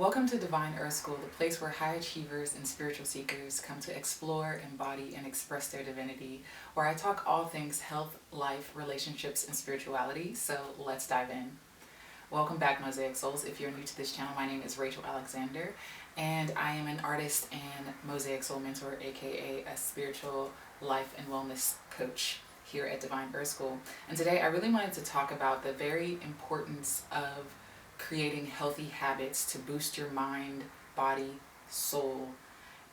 Welcome to Divine Earth School, the place where high achievers and spiritual seekers come to explore, embody, and express their divinity, where I talk all things health, life, relationships, and spirituality. So let's dive in. Welcome back, Mosaic Souls. If you're new to this channel, my name is Rachel Alexander, and I am an artist and Mosaic Soul mentor, aka a spiritual life and wellness coach here at Divine Earth School. And today I really wanted to talk about the very importance of creating healthy habits to boost your mind, body, soul,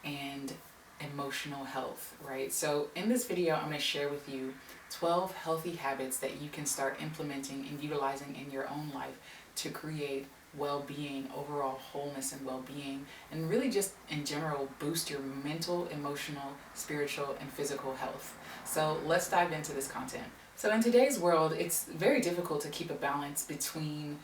and emotional health, right? So in this video, I'm going to share with you 12 healthy habits that you can start implementing and utilizing in your own life to create well-being, overall wholeness and well-being, and really just in general boost your mental, emotional, spiritual, and physical health. So let's dive into this content. So in today's world, it's very difficult to keep a balance between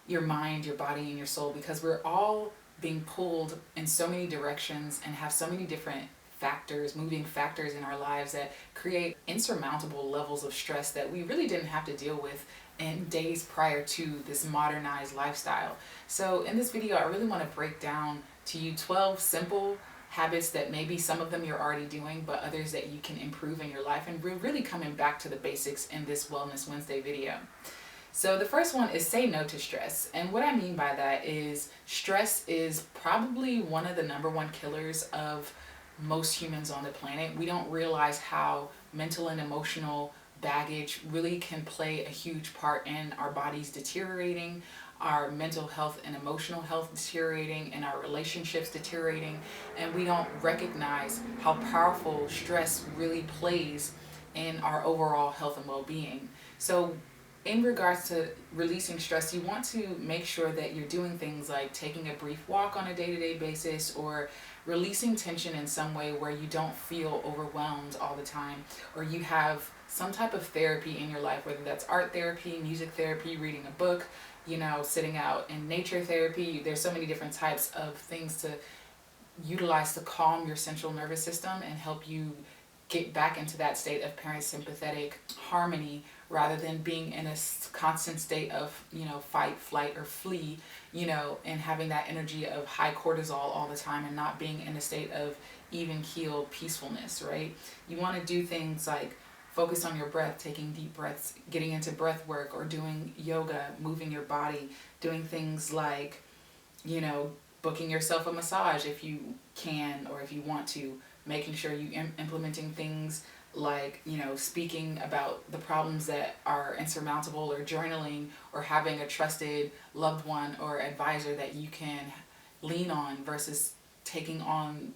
your mind, your body, and your soul, because we're all being pulled in so many directions and have so many different factors, moving factors in our lives that create insurmountable levels of stress that we really didn't have to deal with in days prior to this modernized lifestyle. So in this video, I really want to break down to you 12 simple habits that maybe some of them you're already doing, but others that you can improve in your life. And we're really coming back to the basics in this Wellness Wednesday video. So the first one is say no to stress. And what I mean by that is stress is probably one of the number one killers of most humans on the planet. We don't realize how mental and emotional baggage really can play a huge part in our bodies deteriorating, our mental health and emotional health deteriorating, and our relationships deteriorating. And we don't recognize how powerful stress really plays in our overall health and well-being. So in regards to releasing stress, you want to make sure that you're doing things like taking a brief walk on a day-to-day basis, or releasing tension in some way where you don't feel overwhelmed all the time, or you have some type of therapy in your life, whether that's art therapy, music therapy, reading a book, sitting out in nature therapy. There's so many different types of things to utilize to calm your central nervous system and help you get back into that state of parasympathetic harmony, rather than being in a constant state of, fight, flight, or flee, and having that energy of high cortisol all the time and not being in a state of even keel peacefulness, right? You want to do things like focus on your breath, taking deep breaths, getting into breath work, or doing yoga, moving your body, doing things like, booking yourself a massage if you can or if you want to, making sure you implementing things like, speaking about the problems that are insurmountable, or journaling, or having a trusted loved one or advisor that you can lean on versus taking on,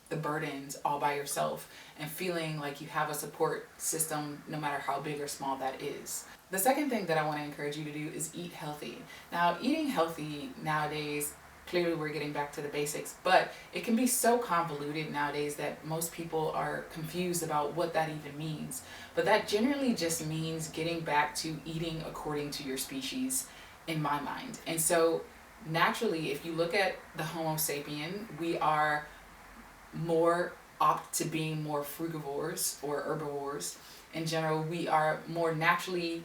the burdens all by yourself, and feeling like you have a support system no matter how big or small that is. The second thing that I want to encourage you to do is eat healthy. Now, eating healthy nowadays, clearly we're getting back to the basics, but it can be so convoluted nowadays that most people are confused about what that even means. But that generally just means getting back to eating according to your species, in my mind. And so naturally, if you look at the Homo sapien, we are more opt to being more frugivores or herbivores. In general, we are more naturally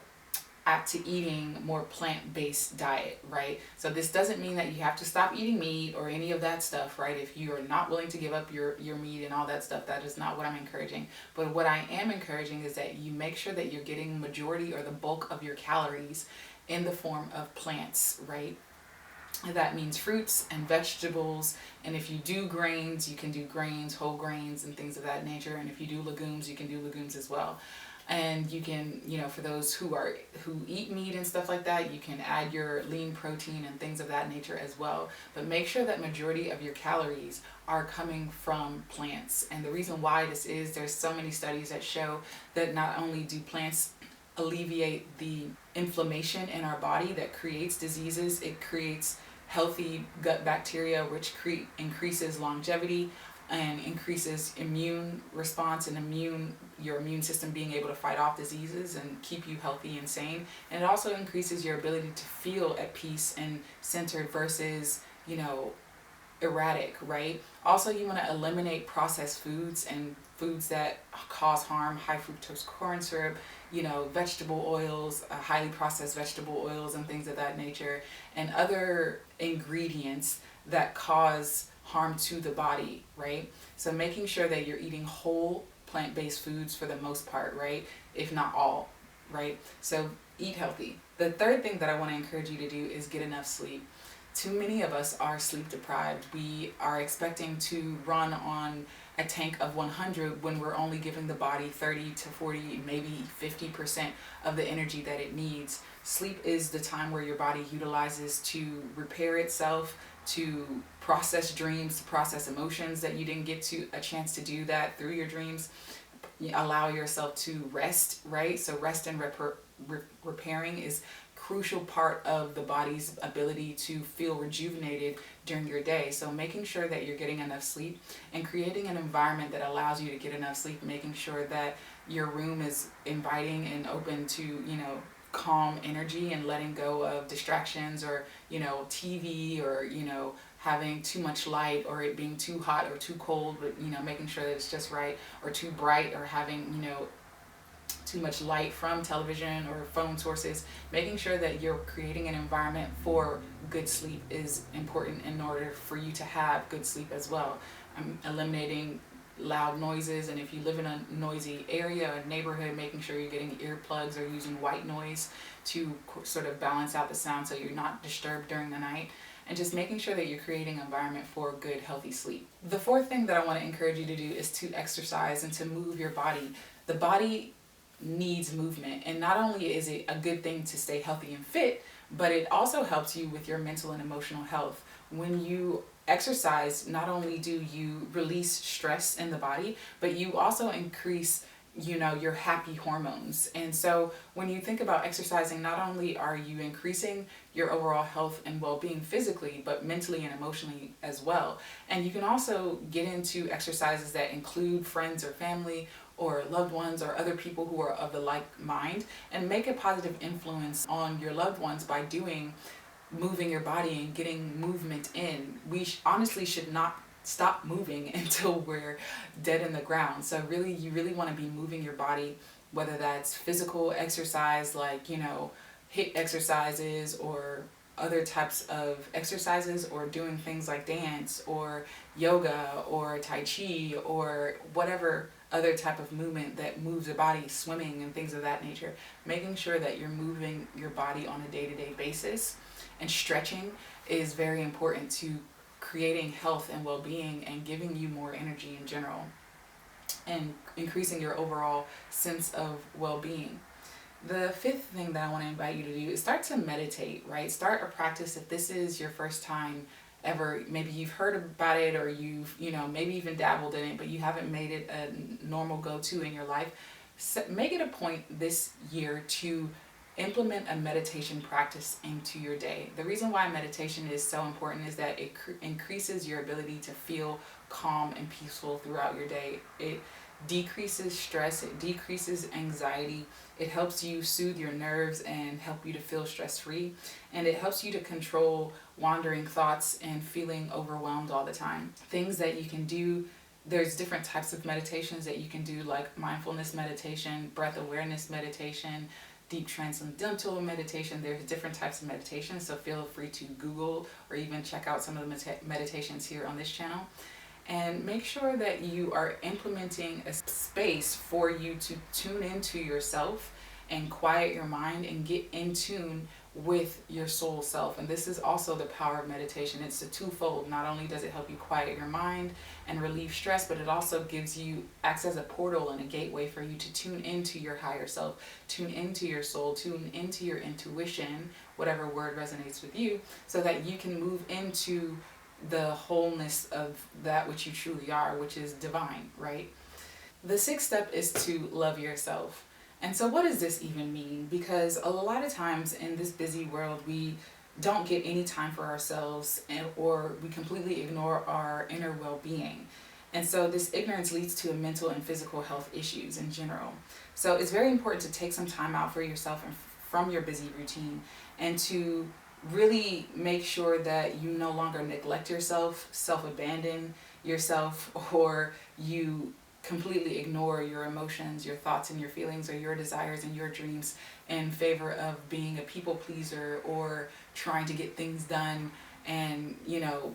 apt to eating more plant-based diet, right? So this doesn't mean that you have to stop eating meat or any of that stuff, right? If you are not willing to give up your meat and all that stuff, that is not what I'm encouraging. But what I am encouraging is that you make sure that you're getting majority or the bulk of your calories in the form of plants, right? That means fruits and vegetables, and if you do grains, you can do grains, whole grains, and things of that nature. And if you do legumes, you can do legumes as well. And you can, for those who eat meat and stuff like that, you can add your lean protein and things of that nature as well. But make sure that majority of your calories are coming from plants. And the reason why this is, there's so many studies that show that not only do plants alleviate the inflammation in our body that creates diseases, it creates healthy gut bacteria, which increases longevity and increases immune response and your immune system being able to fight off diseases and keep you healthy and sane. And it also increases your ability to feel at peace and centered versus, erratic, right? Also, you want to eliminate processed foods and foods that cause harm, high fructose corn syrup, vegetable oils, highly processed vegetable oils, and things of that nature, and other ingredients that cause harm to the body, right? So, making sure that you're eating whole plant based foods for the most part, right? If not all, right? So, eat healthy. The third thing that I want to encourage you to do is get enough sleep. Too many of us are sleep deprived. We are expecting to run on a tank of 100 when we're only giving the body 30 to 40, maybe 50% of the energy that it needs. Sleep is the time where your body utilizes to repair itself, to process dreams, to process emotions that you didn't get to a chance to do that through your dreams. You allow yourself to rest, right? So rest and repairing is crucial part of the body's ability to feel rejuvenated during your day. So making sure that you're getting enough sleep and creating an environment that allows you to get enough sleep, making sure that your room is inviting and open to, calm energy, and letting go of distractions or, TV, or, having too much light, or it being too hot or too cold, but, making sure that it's just right, or too bright, or having, too much light from television or phone sources. Making sure that you're creating an environment for good sleep is important in order for you to have good sleep as well. Eliminating loud noises, and if you live in a noisy area or neighborhood, making sure you're getting earplugs or using white noise to sort of balance out the sound so you're not disturbed during the night. And just making sure that you're creating an environment for good, healthy sleep. The fourth thing that I want to encourage you to do is to exercise and to move your body. The body needs movement, and not only is it a good thing to stay healthy and fit, but it also helps you with your mental and emotional health. When you exercise, not only do you release stress in the body, but you also increase your happy hormones. And so when you think about exercising, not only are you increasing your overall health and well-being physically, but mentally and emotionally as well. And you can also get into exercises that include friends or family or loved ones or other people who are of the like mind, and make a positive influence on your loved ones by moving your body and getting movement in. We honestly should not stop moving until we're dead in the ground. So really, you really want to be moving your body, whether that's physical exercise like, HIIT exercises or other types of exercises, or doing things like dance or yoga or tai chi or whatever other type of movement that moves the body, swimming and things of that nature. Making sure that you're moving your body on a day-to-day basis, and stretching is very important to creating health and well-being and giving you more energy in general and increasing your overall sense of well-being. The fifth thing that I want to invite you to do is start to meditate, right? Start a practice if this is your first time ever. Maybe you've heard about it, or you've, maybe even dabbled in it, but you haven't made it a normal go-to in your life. Make it a point this year to implement a meditation practice into your day. The reason why meditation is so important is that it increases your ability to feel calm and peaceful throughout your day. It decreases stress, it decreases anxiety, it helps you soothe your nerves and help you to feel stress-free, and it helps you to control wandering thoughts and feeling overwhelmed all the time. Things that you can do, there's different types of meditations that you can do, like mindfulness meditation, breath awareness meditation, deep transcendental meditation. There's different types of meditation, so feel free to Google or even check out some of the meditations here on this channel. And make sure that you are implementing a space for you to tune into yourself and quiet your mind and get in tune with your soul self. And this is also the power of meditation. It's a twofold. Not only does it help you quiet your mind and relieve stress, but it also acts as a portal and a gateway for you to tune into your higher self, tune into your soul, tune into your intuition, whatever word resonates with you, so that you can move into the wholeness of that which you truly are, which is divine, right? The sixth step is to love yourself. And so what does this even mean? Because a lot of times in this busy world, we don't get any time for ourselves, or we completely ignore our inner well-being. And so this ignorance leads to mental and physical health issues in general. So it's very important to take some time out for yourself and from your busy routine, and to really make sure that you no longer neglect yourself, self-abandon yourself, or you completely ignore your emotions, your thoughts and your feelings, or your desires and your dreams in favor of being a people pleaser or trying to get things done and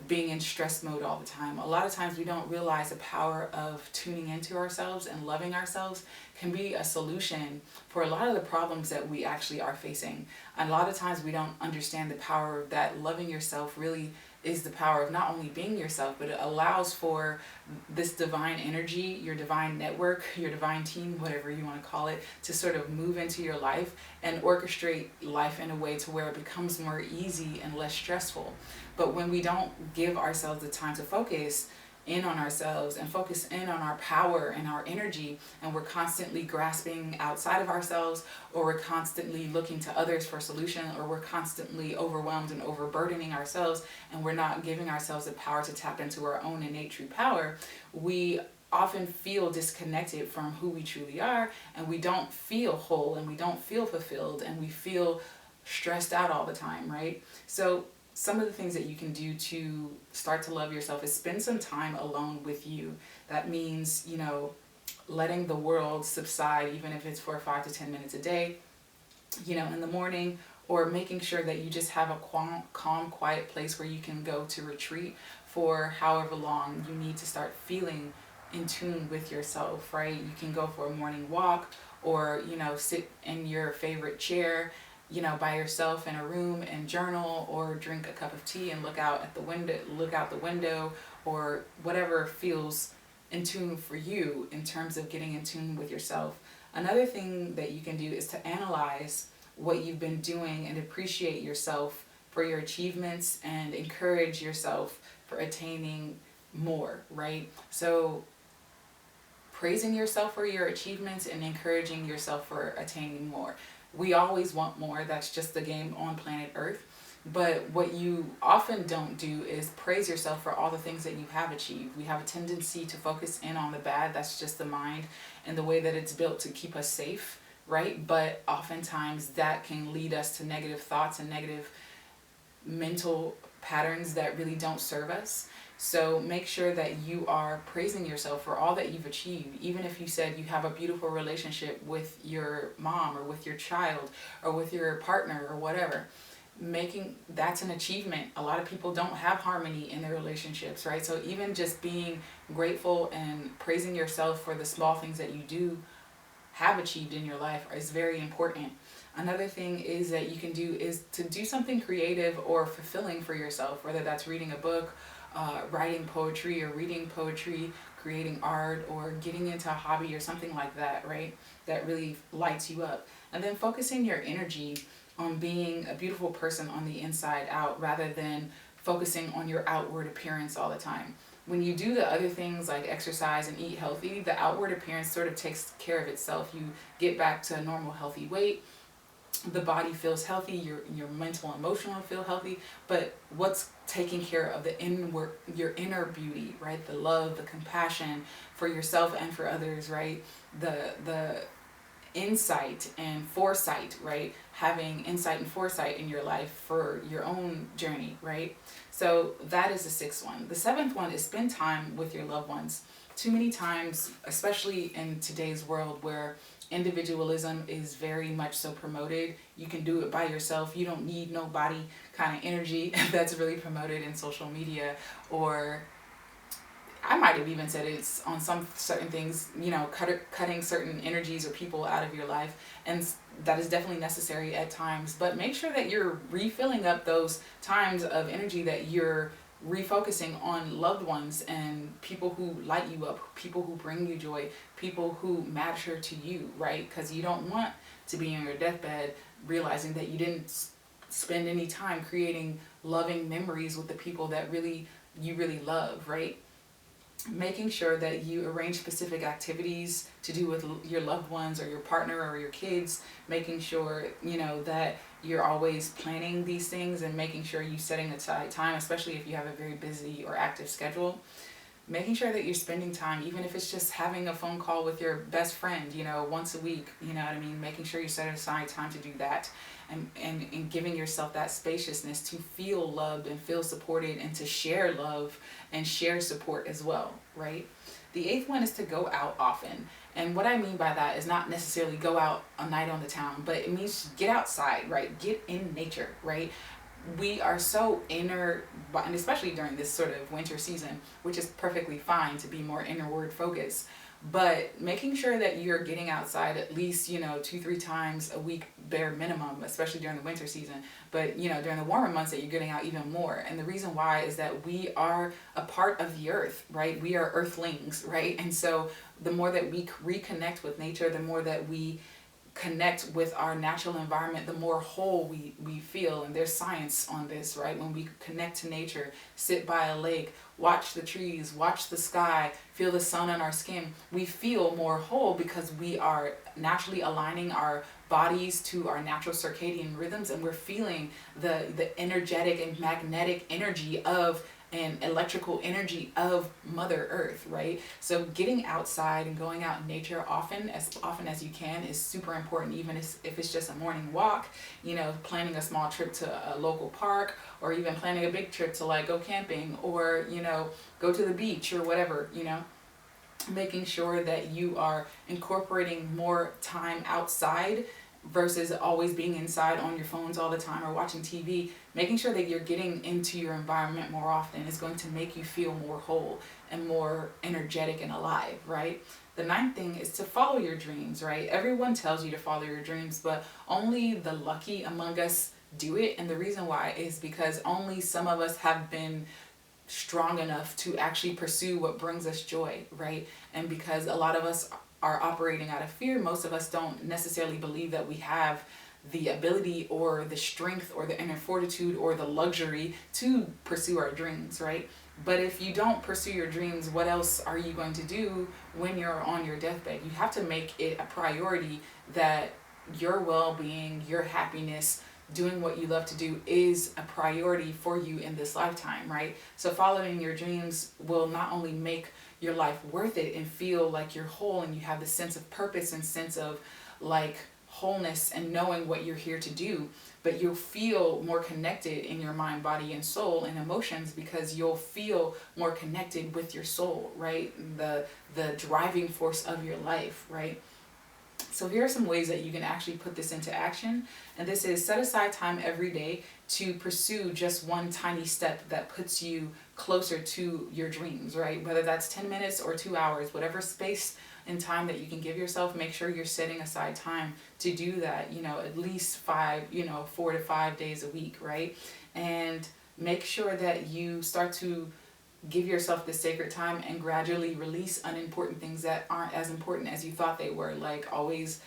being in stress mode all the time. A lot of times we don't realize the power of tuning into ourselves and loving ourselves can be a solution for a lot of the problems that we actually are facing. And a lot of times we don't understand the power of that. Loving yourself really is the power of not only being yourself, but it allows for this divine energy, your divine network, your divine team, whatever you want to call it, to sort of move into your life and orchestrate life in a way to where it becomes more easy and less stressful. But when we don't give ourselves the time to focus in on ourselves and focus in on our power and our energy, and we're constantly grasping outside of ourselves, or we're constantly looking to others for solution, or we're constantly overwhelmed and overburdening ourselves, and we're not giving ourselves the power to tap into our own innate true power, we often feel disconnected from who we truly are, and we don't feel whole, and we don't feel fulfilled, and we feel stressed out all the time, right? So some of the things that you can do to start to love yourself is spend some time alone with you. That means, letting the world subside, even if it's for 5 to 10 minutes a day, in the morning, or making sure that you just have a calm, quiet place where you can go to retreat for however long you need to start feeling in tune with yourself, right? You can go for a morning walk, or, sit in your favorite chair, by yourself in a room and journal, or drink a cup of tea and look out the window, or whatever feels in tune for you in terms of getting in tune with yourself. Another thing that you can do is to analyze what you've been doing and appreciate yourself for your achievements and encourage yourself for attaining more, right? So praising yourself for your achievements and encouraging yourself for attaining more. We always want more. That's just the game on planet Earth. But what you often don't do is praise yourself for all the things that you have achieved. We have a tendency to focus in on the bad. That's just the mind and the way that it's built to keep us safe, right? But oftentimes that can lead us to negative thoughts and negative mental patterns that really don't serve us. So make sure that you are praising yourself for all that you've achieved. Even if you said you have a beautiful relationship with your mom, or with your child, or with your partner, or whatever, that's an achievement. A lot of people don't have harmony in their relationships, right? So even just being grateful and praising yourself for the small things that you do have achieved in your life is very important. Another thing is that you can do is to do something creative or fulfilling for yourself, whether that's reading a book, writing poetry, or reading poetry, creating art, or getting into a hobby or something like that, right? That really lights you up. And then focusing your energy on being a beautiful person on the inside out, rather than focusing on your outward appearance all the time. When you do the other things like exercise and eat healthy, the outward appearance sort of takes care of itself. You get back to a normal healthy weight, the body feels healthy, your mental and emotional feel healthy, but what's taking care of your inner beauty, right? The love, the compassion for yourself and for others, right? The insight and foresight, right? Having insight and foresight in your life for your own journey, right? So that is the sixth one. The seventh one is spend time with your loved ones. Too many times, especially in today's world where individualism is very much so promoted, you can do it by yourself, you don't need nobody kind of energy that's really promoted in social media, or I might have even said it's on some certain things, cutting certain energies or people out of your life, and that is definitely necessary at times. But make sure that you're refilling up those times of energy, that you're refocusing on loved ones and people who light you up, people who bring you joy, people who matter to you, right? Because you don't want to be on your deathbed realizing that you didn't spend any time creating loving memories with the people that you really love, right? Making sure that you arrange specific activities to do with your loved ones or your partner or your kids, making sure that you're always planning these things and making sure you're setting aside time, especially if you have a very busy or active schedule. making sure that you're spending time, even if it's just having a phone call with your best friend, once a week, you know what I mean? Making sure you set aside time to do that, and giving yourself that spaciousness to feel loved and feel supported and to share love and share support as well, right? The eighth one is to go out often. And what I mean by that is not necessarily go out a night on the town, but it means get outside, right? Get in nature, right? We are so inner, and especially during this sort of winter season, which is perfectly fine to be more inward focused, but making sure that you're getting outside at least 2-3 times a week bare minimum, especially during the winter season, but during the warmer months that you're getting out even more. And the reason why is that we are a part of the earth, right? We are earthlings, right? And so the more that we reconnect with nature, the more that we connect with our natural environment, the more whole we feel. And there's science on this, right? When we connect to nature, sit by a lake, watch the trees, watch the sky, feel the sun on our skin, we feel more whole because we are naturally aligning our bodies to our natural circadian rhythms, and we're feeling the energetic and magnetic energy of and electrical energy of Mother Earth, right? So getting outside and going out in nature often as you can is super important, even if it's just a morning walk, planning a small trip to a local park, or even planning a big trip to like go camping, or, go to the beach or whatever, making sure that you are incorporating more time outside versus always being inside on your phones all the time or watching TV. Making sure that you're getting into your environment more often is going to make you feel more whole and more energetic and alive, right? The ninth thing is to follow your dreams, right? Everyone tells you to follow your dreams, but only the lucky among us do it. And the reason why is because only some of us have been strong enough to actually pursue what brings us joy, right? And because a lot of us are operating out of fear, most of us don't necessarily believe that we have the ability or the strength or the inner fortitude or the luxury to pursue our dreams, right? But if you don't pursue your dreams, what else are you going to do when you're on your deathbed? You have to make it a priority that your well-being, your happiness, doing what you love to do is a priority for you in this lifetime, right? So following your dreams will not only make your life worth it and feel like you're whole and you have the sense of purpose and sense of like wholeness and knowing what you're here to do, but you'll feel more connected in your mind, body, and soul and emotions, because you'll feel more connected with your soul, right? The driving force of your life, right? So here are some ways that you can actually put this into action. And this is set aside time every day to pursue just one tiny step that puts you closer to your dreams, right? Whether that's 10 minutes or 2 hours, whatever space and time that you can give yourself, make sure you're setting aside time to do that, at least 4 to 5 days a week, right? And make sure that you start to give yourself the sacred time and gradually release unimportant things that aren't as important as you thought they were, like always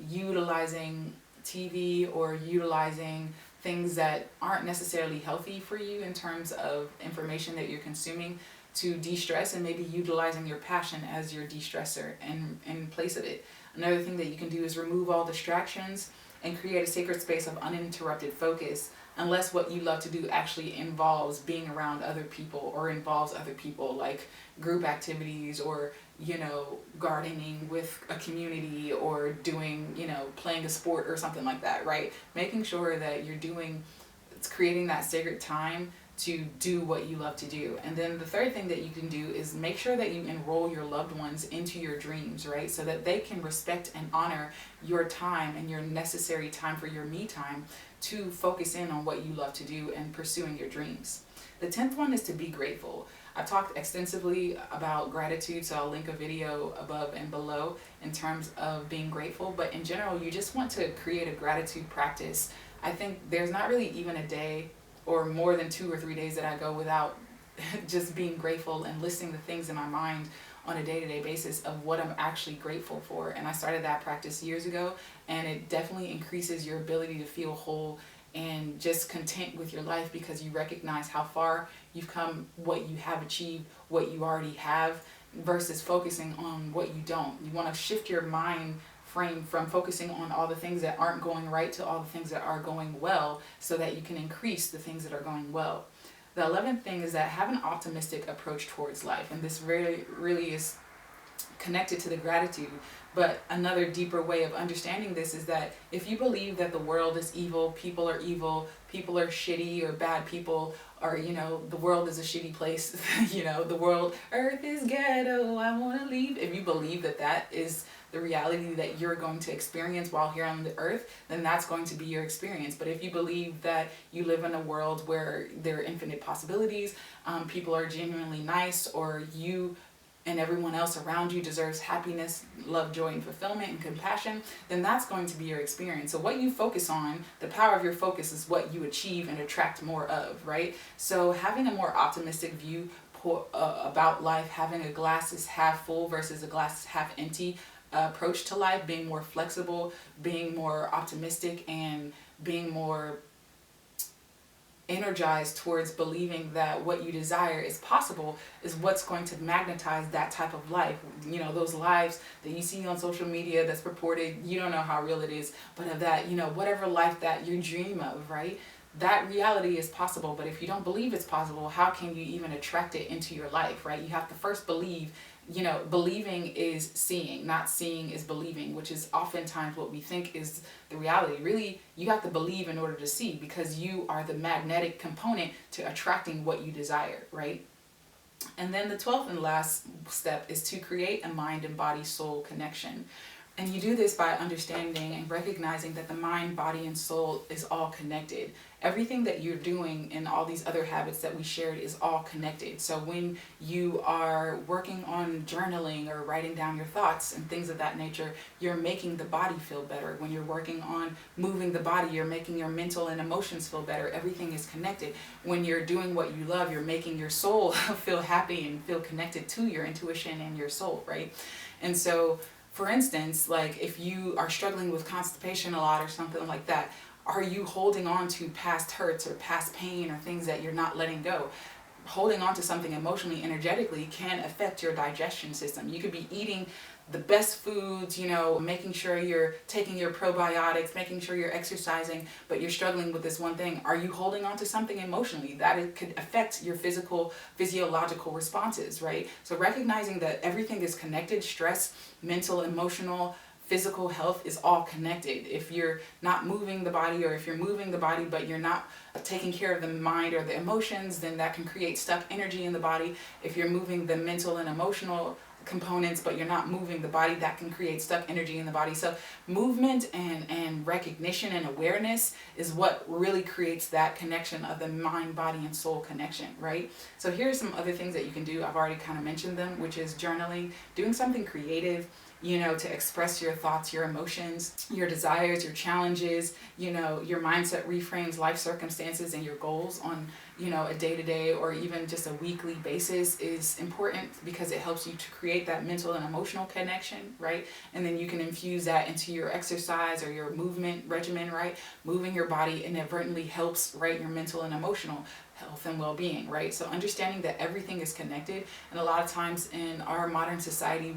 utilizing TV or utilizing things that aren't necessarily healthy for you in terms of information that you're consuming to de-stress, and maybe utilizing your passion as your de-stressor in place of it. Another thing that you can do is remove all distractions and create a sacred space of uninterrupted focus, unless what you love to do actually involves being around other people or involves other people, like group activities or, gardening with a community or doing, playing a sport or something like that, right? Making sure that it's creating that sacred time to do what you love to do. And then the third thing that you can do is make sure that you enroll your loved ones into your dreams, right? So that they can respect and honor your time and your necessary time for your me time to focus in on what you love to do and pursuing your dreams. The 10th one is to be grateful. I've talked extensively about gratitude, so I'll link a video above and below in terms of being grateful. But in general, you just want to create a gratitude practice. I think there's not really even a day or more than 2 or 3 days that I go without just being grateful and listing the things in my mind on a day-to-day basis of what I'm actually grateful for. And I started that practice years ago, and it definitely increases your ability to feel whole and just content with your life, because you recognize how far you've come, what you have achieved, what you already have, versus focusing on what you don't. You want to shift your mind frame from focusing on all the things that aren't going right to all the things that are going well, so that you can increase the things that are going well. The 11th thing is that have an optimistic approach towards life. And this really is connected to the gratitude. But another deeper way of understanding this is that if you believe that the world is evil, people are shitty or bad people, or, the world is a shitty place, the world, earth is ghetto, I want to leave. If you believe that that is the reality that you're going to experience while here on the earth, then that's going to be your experience. But if you believe that you live in a world where there are infinite possibilities, people are genuinely nice, or you and everyone else around you deserves happiness, love, joy, and fulfillment and compassion, then that's going to be your experience. So what you focus on, the power of your focus is what you achieve and attract more of, right? So having a more optimistic view about life, having a glass is half full versus a glass is half empty approach to life, being more flexible, being more optimistic, and being more energized towards believing that what you desire is possible is what's going to magnetize that type of life. Those lives that you see on social media that's purported, you don't know how real it is, but of that, whatever life that you dream of, right? That reality is possible. But if you don't believe it's possible, how can you even attract it into your life, right? You have to first believe. Believing is seeing, not seeing is believing, which is oftentimes what we think is the reality. Really, you have to believe in order to see, because you are the magnetic component to attracting what you desire, right? And then the 12th and last step is to create a mind and body soul connection. And you do this by understanding and recognizing that the mind, body, and soul is all connected. Everything that you're doing and all these other habits that we shared is all connected. So when you are working on journaling or writing down your thoughts and things of that nature, you're making the body feel better. When you're working on moving the body, you're making your mental and emotions feel better. Everything is connected. When you're doing what you love, you're making your soul feel happy and feel connected to your intuition and your soul, right? And so, for instance, like if you are struggling with constipation a lot or something like that, are you holding on to past hurts or past pain or things that you're not letting go? Holding on to something emotionally, energetically can affect your digestion system. You could be eating the best foods, making sure you're taking your probiotics, making sure you're exercising, but you're struggling with this one thing. Are you holding on to something emotionally? That it could affect your physiological responses, right? So recognizing that everything is connected, stress, mental, emotional, physical health is all connected. If you're not moving the body, or if you're moving the body but you're not taking care of the mind or the emotions, then that can create stuck energy in the body. If you're moving the mental and emotional components but you're not moving the body, that can create stuck energy in the body. So movement and recognition and awareness is what really creates that connection of the mind, body, and soul connection, right? So here's some other things that you can do. I've already kind of mentioned them, which is journaling, doing something creative, to express your thoughts, your emotions, your desires, your challenges, your mindset reframes life circumstances and your goals on, a day-to-day or even just a weekly basis is important, because it helps you to create that mental and emotional connection, right? And then you can infuse that into your exercise or your movement regimen, right? Moving your body inadvertently helps, right, your mental and emotional health and well-being, right? So understanding that everything is connected, and a lot of times in our modern society,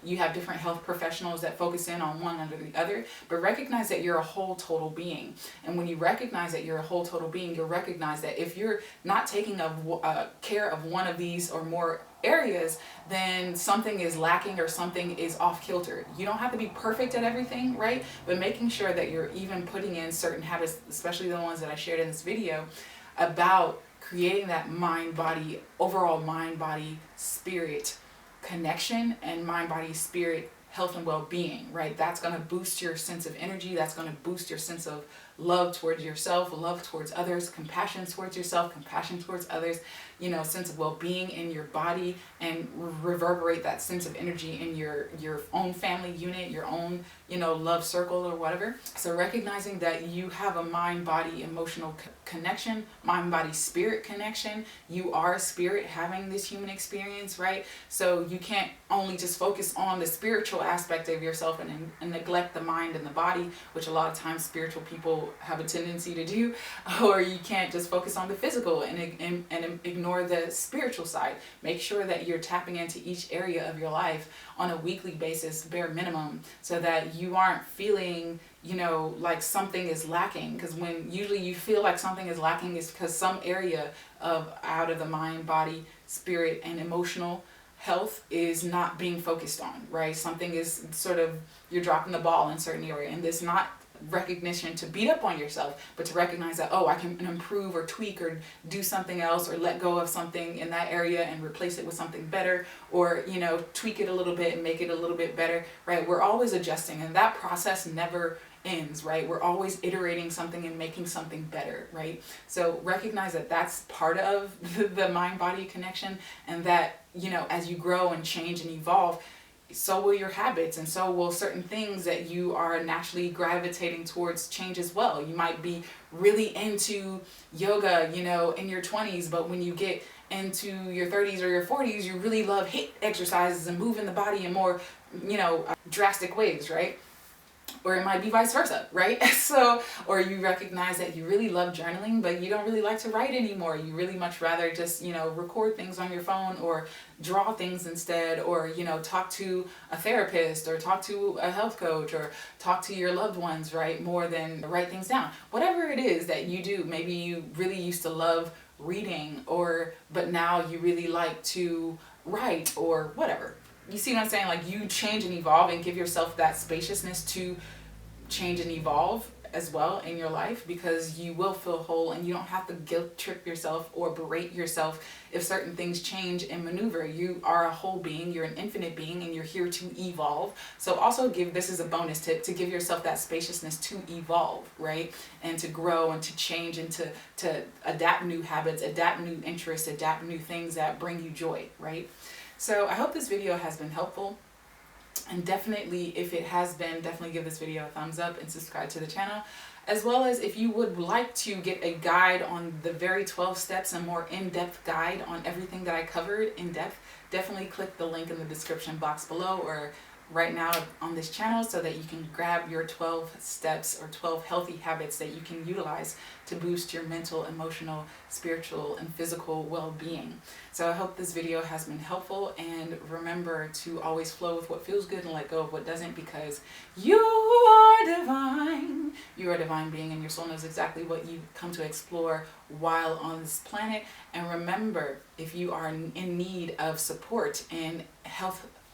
you have different health professionals that focus in on one under the other, but recognize that you're a whole total being. And when you recognize that you're a whole total being, you'll recognize that if you're not taking care of one of these or more areas, then something is lacking or something is off kilter. You don't have to be perfect at everything, right? But making sure that you're even putting in certain habits, especially the ones that I shared in this video, about creating that overall mind, body, spirit connection, and mind, body, spirit, health, and well-being, right? That's going to boost your sense of energy. That's going to boost your sense of love towards yourself, love towards others, compassion towards yourself, compassion towards others, sense of well-being in your body, and reverberate that sense of energy in your own family unit, your own, love circle or whatever. So recognizing that you have a mind, body, emotional connection, mind, body, spirit connection. You are spirit having this human experience, right? So you can't only just focus on the spiritual aspect of yourself and neglect the mind and the body, which a lot of times spiritual people have a tendency to do, or you can't just focus on the physical and ignore the spiritual side. Make sure that you're tapping into each area of your life on a weekly basis, bare minimum, so that you aren't feeling, you know, like something is lacking. Because when usually you feel like something is lacking, is because some area of out of the mind, body, spirit, and emotional health is not being focused on, right? Something is sort of, you're dropping the ball in certain area, and this not recognition to beat up on yourself, but to recognize that, oh, I can improve or tweak or do something else, or let go of something in that area and replace it with something better, or, you know, tweak it a little bit and make it a little bit better, right? We're always adjusting, and that process never ends, right? We're always iterating something and making something better, right? So recognize that that's part of the mind-body connection, and that, you know, as you grow and change and evolve, so will your habits, and so will certain things that you are naturally gravitating towards change as well. You might be really into yoga, you know, in your 20s, but when you get into your 30s or your 40s, you really love HIIT exercises and moving the body in more, you know, drastic ways, right? Or it might be vice versa, right? So, or you recognize that you really love journaling, but you don't really like to write anymore. You really much rather just, you know, record things on your phone, or draw things instead, or, you know, talk to a therapist, or talk to a health coach, or talk to your loved ones, right? More than write things down. Whatever it is that you do, maybe you really used to love reading, or, but now you really like to write, or whatever. You see what I'm saying? Like, you change and evolve, and give yourself that spaciousness to change and evolve as well in your life, because you will feel whole, and you don't have to guilt trip yourself or berate yourself if certain things change and maneuver. You are a whole being, you're an infinite being, and you're here to evolve. So also this is a bonus tip, to give yourself that spaciousness to evolve, right? And to grow and to change, and to adapt new habits, adapt new interests, adapt new things that bring you joy, right? So I hope this video has been helpful, and definitely, if it has been, definitely give this video a thumbs up and subscribe to the channel. As well as, if you would like to get a guide on the very 12 steps, a more in-depth guide on everything that I covered in depth, definitely click the link in the description box below, or right now on this channel, so that you can grab your 12 steps or 12 healthy habits that you can utilize to boost your mental, emotional, spiritual, and physical well-being. So I hope this video has been helpful, and remember to always flow with what feels good and let go of what doesn't, because you are divine. You are a divine being, and your soul knows exactly what you come to explore while on this planet. And remember, if you are in need of support and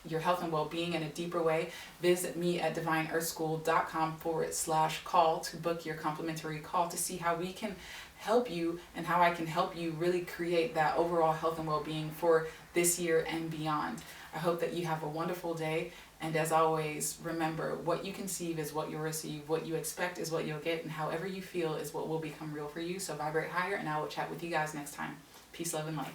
your health and well-being in a deeper way, visit me at divineearthschool.com/call to book your complimentary call, to see how we can help you, and how I can help you really create that overall health and well-being for this year and beyond. I hope that you have a wonderful day, and as always, remember, what you conceive is what you'll receive, what you expect is what you'll get, and however you feel is what will become real for you. So vibrate higher, and I will chat with you guys next time. Peace, love, and light.